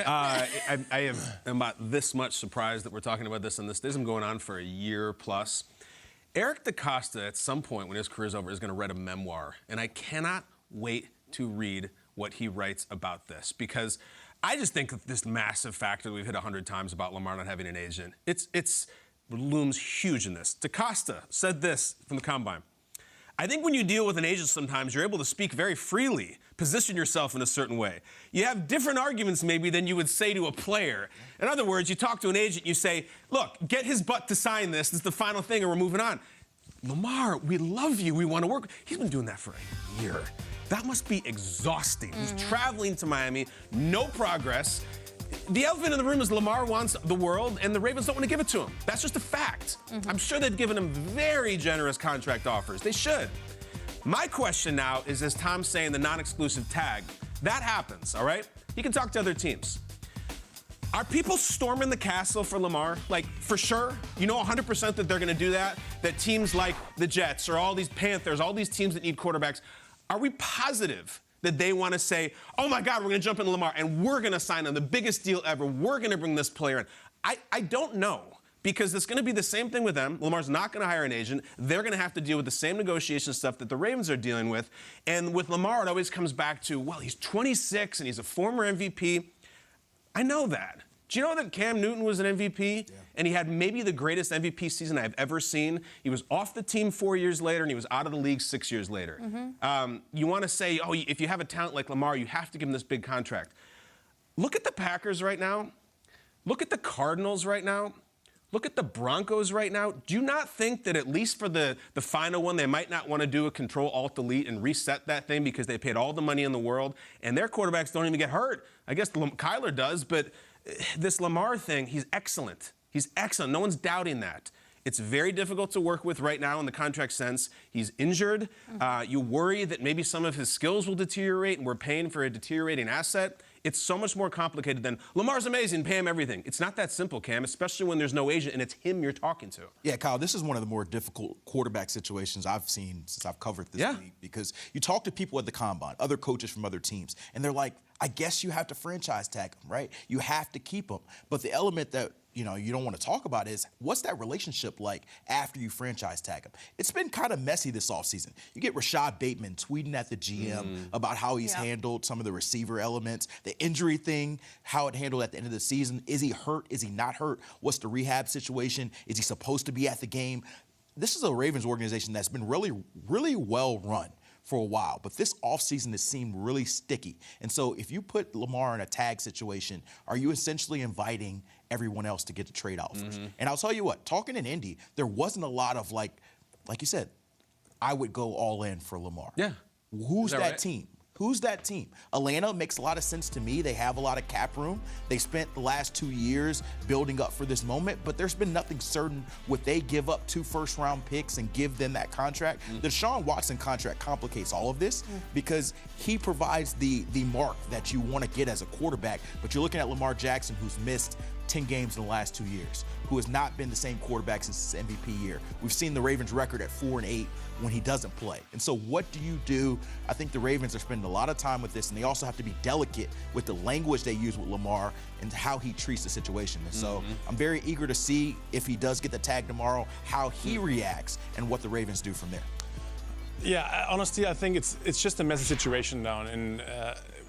I am about this much surprised that we're talking about this, and this isn't going on for a year plus. Eric DaCosta, at some point when his career's over, is going to write a memoir, and I cannot wait to read what he writes about this, because I just think of this massive factor we've hit 100 times about Lamar not having an agent. It's looms huge in this. DaCosta said this from the Combine. I think when you deal with an agent sometimes, you're able to speak very freely, position yourself in a certain way. You have different arguments maybe than you would say to a player. In other words, you talk to an agent, you say, look, get his butt to sign this. This is the final thing and we're moving on. Lamar, we love you. We want to work. He's been doing that for a year. That must be exhausting. He's traveling to Miami, no progress. The elephant in the room is Lamar wants the world, and the Ravens don't want to give it to him. That's just a fact. I'm sure they've given him very generous contract offers. They should. My question now is, as Tom's saying, the non-exclusive tag. That happens, all right? He can talk to other teams. Are people storming the castle for Lamar? Like, for sure? You know 100% that they're going to do that? That teams like the Jets or all these Panthers, all these teams that need quarterbacks, are we positive that they want to say, oh, my God, we're going to jump into Lamar, and we're going to sign him, the biggest deal ever. We're going to bring this player in. I don't know, because it's going to be the same thing with them. Lamar's not going to hire an agent. They're going to have to deal with the same negotiation stuff that the Ravens are dealing with. And with Lamar, it always comes back to, well, he's 26, and he's a former MVP. I know that. Do you know that Cam Newton was an MVP? Yeah. And he had maybe the greatest MVP season I've ever seen. He was off the team 4 years later, and he was out of the league 6 years later. You want to say, oh, if you have a talent like Lamar, you have to give him this big contract. Look at the Packers right now. Look at the Cardinals right now. Look at the Broncos right now. Do you not think that at least for the final one, they might not want to do a Control-Alt-Delete and reset that thing because they paid all the money in the world, and their quarterbacks don't even get hurt? I guess Kyler does, but this Lamar thing, he's excellent. He's excellent. No one's doubting that. It's very difficult to work with right now in the contract sense. He's injured. You worry that maybe some of his skills will deteriorate, and we're paying for a deteriorating asset. It's so much more complicated than Lamar's amazing, pay him everything. It's not that simple, Cam, especially when there's no agent and it's him you're talking to. Yeah, Kyle, this is one of the more difficult quarterback situations I've seen since I've covered this league, because you talk to people at the Combine, other coaches from other teams, and they're like, I guess you have to franchise tag him, right? You have to keep him. But the element that you don't want to talk about is, what's that relationship like after you franchise tag him? It's been kind of messy this offseason. You get Rashad Bateman tweeting at the GM about how he's handled some of the receiver elements, the injury thing, how it handled at the end of the season. Is he hurt? Is he not hurt? What's the rehab situation? Is he supposed to be at the game? This is a Ravens organization that's been really, really well run for a while, but this offseason has seemed really sticky. And so if you put Lamar in a tag situation, are you essentially inviting everyone else to get the trade offers? And I'll tell you what, talking in Indy, there wasn't a lot of like you said, I would go all in for Lamar. Yeah. Who's that team? Who's that team? Atlanta makes a lot of sense to me. They have a lot of cap room. They spent the last 2 years building up for this moment, but there's been nothing certain. Would they give up 2 first-round picks and give them that contract? The Deshaun Watson contract complicates all of this because he provides the mark that you want to get as a quarterback, but you're looking at Lamar Jackson, who's missed 10 games in the last 2 years, who has not been the same quarterback since his MVP year. We've seen the Ravens record at 4-8 when he doesn't play. And so what do you do? I think the Ravens are spending a lot of time with this, and they also have to be delicate with the language they use with Lamar and how he treats the situation. And so I'm very eager to see, if he does get the tag tomorrow, how he reacts and what the Ravens do from there. Yeah, honestly, I think it's just a messy situation down in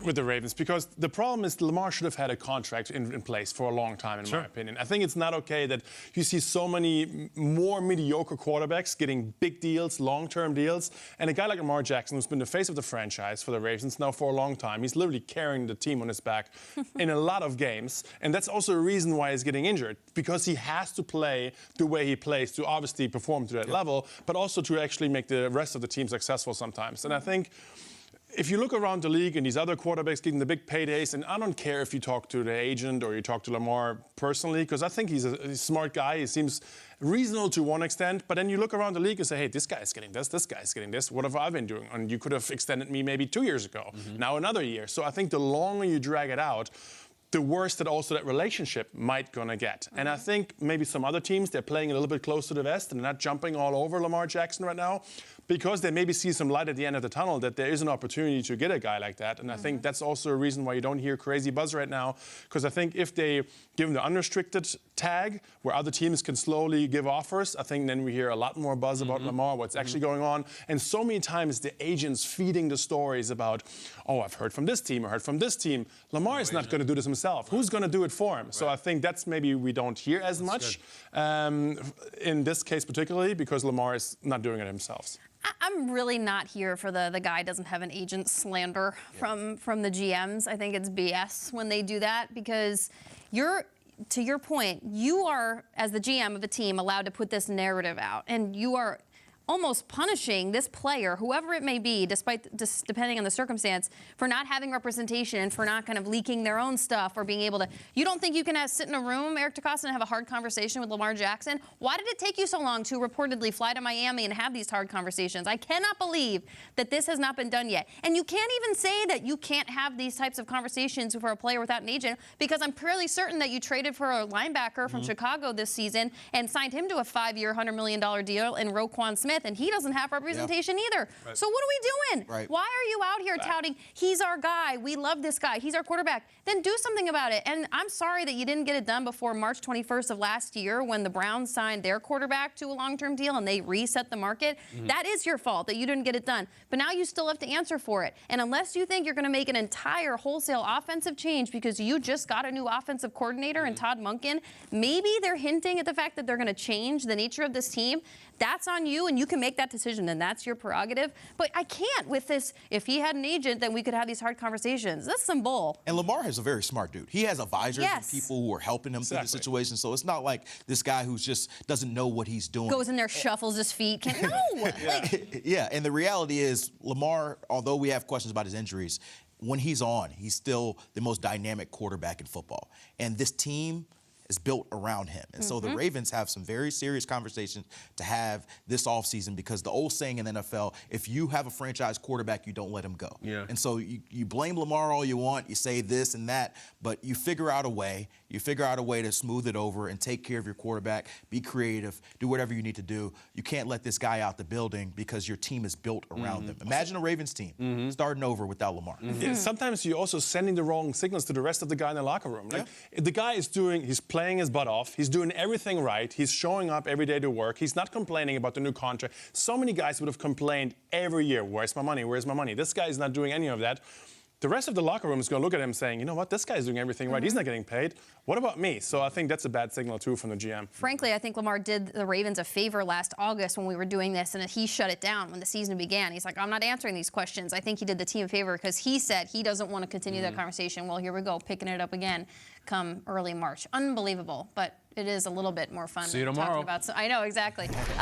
with the Ravens, because the problem is Lamar should have had a contract in place for a long time, in my opinion. I think it's not okay that you see so many more mediocre quarterbacks getting big deals, long-term deals, and a guy like Lamar Jackson, who's been the face of the franchise for the Ravens now for a long time, he's literally carrying the team on his back in a lot of games, and that's also a reason why he's getting injured, because he has to play the way he plays to obviously perform to that level, but also to actually make the rest of the team successful sometimes. And I think if you look around the league and these other quarterbacks getting the big paydays, and I don't care if you talk to the agent or you talk to Lamar personally, because I think he's a smart guy. He seems reasonable to one extent, but then you look around the league and say, hey, this guy's getting this guy's getting this. What have I been doing? And you could have extended me maybe 2 years ago, now another year. So I think the longer you drag it out, the worse that also that relationship might gonna get. And I think maybe some other teams, they're playing a little bit close to the vest and they're not jumping all over Lamar Jackson right now. because they maybe see some light at the end of the tunnel, that there is an opportunity to get a guy like that. And I think that's also a reason why you don't hear crazy buzz right now, because I think if they give him the unrestricted tag, where other teams can slowly give offers, I think then we hear a lot more buzz about Lamar, what's actually going on. And so many times the agents feeding the stories about, oh, I've heard from this team, I heard from this team. Lamar is not going to do this himself. Who's going to do it for him? So I think that's maybe we don't hear as much in this case particularly, because Lamar is not doing it himself. I'm really not here for the guy doesn't have an agent slander from the GMs. I think it's BS when they do that, because to your point, you are, as the GM of a team, allowed to put this narrative out, and you are almost punishing this player, whoever it may be, depending on the circumstance, for not having representation and for not kind of leaking their own stuff or being able to. You don't think you can sit in a room, Eric DeCosta, and have a hard conversation with Lamar Jackson? Why did it take you so long to reportedly fly to Miami and have these hard conversations? I cannot believe that this has not been done yet. And you can't even say that you can't have these types of conversations for a player without an agent, because I'm fairly certain that you traded for a linebacker from Chicago this season and signed him to a 5-year, $100 million deal in Roquan Smith, and he doesn't have representation either. Right. So what are we doing? Right. Why are you out here touting, he's our guy, we love this guy, he's our quarterback? Then do something about it. And I'm sorry that you didn't get it done before March 21st of last year, when the Browns signed their quarterback to a long-term deal and they reset the market. That is your fault that you didn't get it done. But now you still have to answer for it. And unless you think you're going to make an entire wholesale offensive change because you just got a new offensive coordinator in Todd Monken, maybe they're hinting at the fact that they're going to change the nature of this team. That's on you, and you can make that decision, and that's your prerogative. But I can't with this. If he had an agent, then we could have these hard conversations. That's some bull. And Lamar is a very smart dude. He has advisors and people who are helping him through the situation. So it's not like this guy who's just doesn't know what he's doing. Goes in there, shuffles his feet. No! And the reality is, Lamar, although we have questions about his injuries, when he's on, he's still the most dynamic quarterback in football. And this team is built around him. And so the Ravens have some very serious conversations to have this offseason, because the old saying in the NFL, if you have a franchise quarterback, you don't let him go. Yeah. And so you blame Lamar all you want, you say this and that, but you figure out a way. You figure out a way to smooth it over and take care of your quarterback, be creative, do whatever you need to do. You can't let this guy out the building because your team is built around them. Imagine a Ravens team starting over without Lamar. Yeah, sometimes you're also sending the wrong signals to the rest of the guy in the locker room. Like, the guy is he's playing his butt off. He's doing everything right. He's showing up every day to work. He's not complaining about the new contract. So many guys would have complained every year, where's my money, where's my money? This guy is not doing any of that. The rest of the locker room is going to look at him saying, you know what, this guy's doing everything right. He's not getting paid. What about me? So I think that's a bad signal, too, from the GM. Frankly, I think Lamar did the Ravens a favor last August when we were doing this, and he shut it down when the season began. He's like, I'm not answering these questions. I think he did the team a favor because he said he doesn't want to continue that conversation. Well, here we go, picking it up again come early March. Unbelievable, but it is a little bit more fun. See you tomorrow. Talking about, I know, exactly. All right.